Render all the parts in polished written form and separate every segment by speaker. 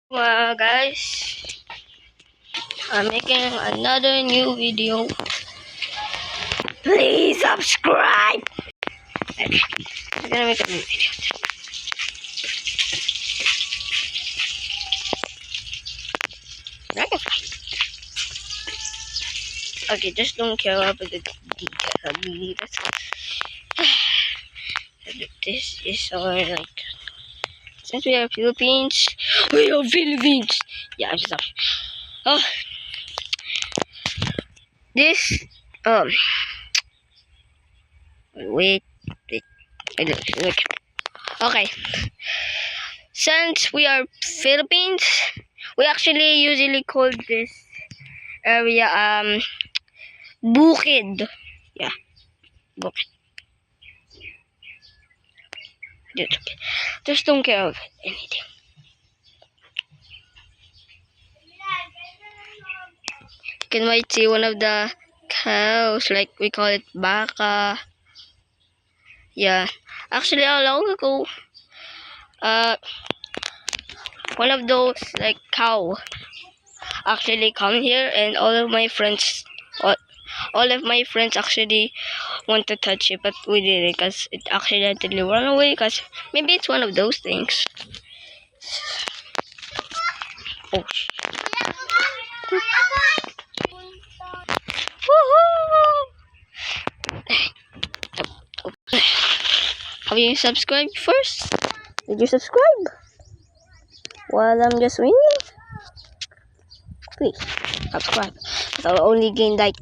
Speaker 1: Guys, I'm making another new video. Please subscribe. Okay, I'm gonna make a new video. Dragonfly. Okay, just don't care about the details. I'll delete it. This is all like, since we are Philippines, we are Philippines. Yeah, I'm sorry. Oh, this wait, look. Okay, since we are Philippines, we actually usually call this area bukid. Yeah, bukid. Just don't care of anything. You might see one of the cows, like we call it baka. Yeah, actually a long ago, one of those like cow actually come here, and all of my friends actually want to touch it, but we didn't because it accidentally ran away. Because maybe it's one of those things. Oh. Have you subscribed first? Did you subscribe? While I'm just waiting, please subscribe. I'll only gain like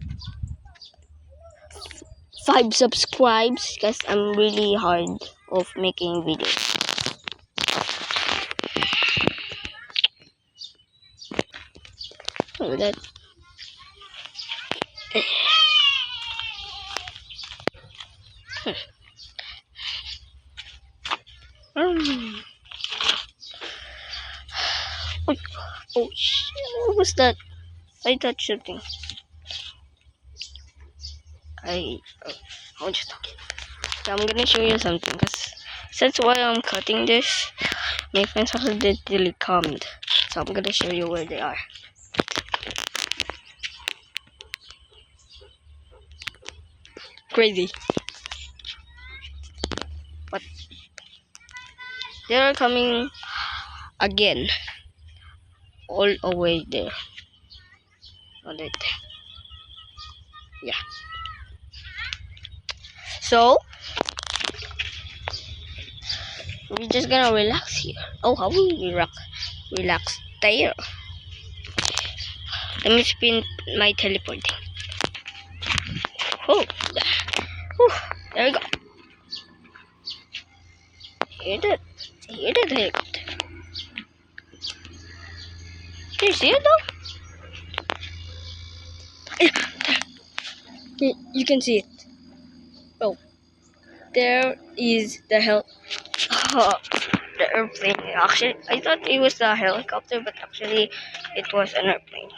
Speaker 1: 5 subscribes because I'm really hard of making videos. Oh, that. Oh shit, what was that? I touched something. I'll just talk. So I'm gonna show you something, because since while I'm cutting this, my friends accidentally come. So I'm gonna show you where they are. Crazy. But they are coming again. All the way there. All right there. Yeah. So we're just gonna relax here. Oh, how will we relax there? Let me spin my teleporting. Oh, there we go. Hear that helicopter. Can you see it though? You can see it. Oh, there is the the airplane. Actually, I thought it was a helicopter, but actually, it was an airplane.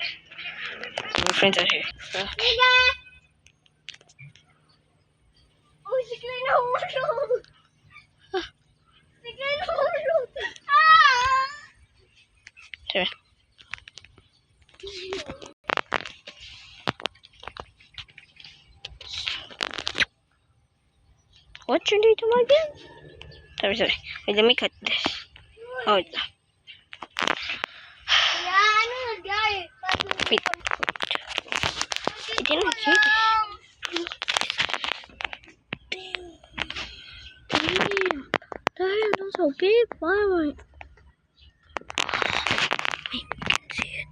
Speaker 1: My friends are here. Okay. Oh, sigla nahulog! Sigla nahulog! Sure. What should I do again? Sorry. Wait, let me cut this. Oh, it's not. Wait. I didn't see this. Damn. Damn, that's so big. Why am I? Wait, I can see it.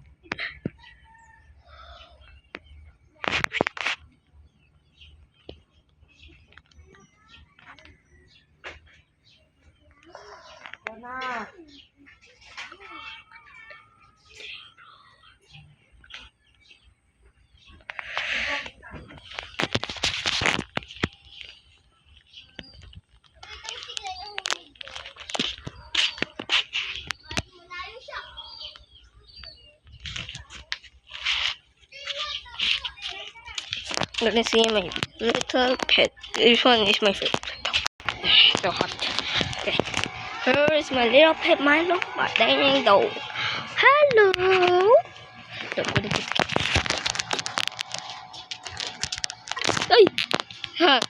Speaker 1: Let me see my little pet. This one is my favorite. So hot. Okay. Here is my little pet Milo. But dang though. Hello. Ay! Ha!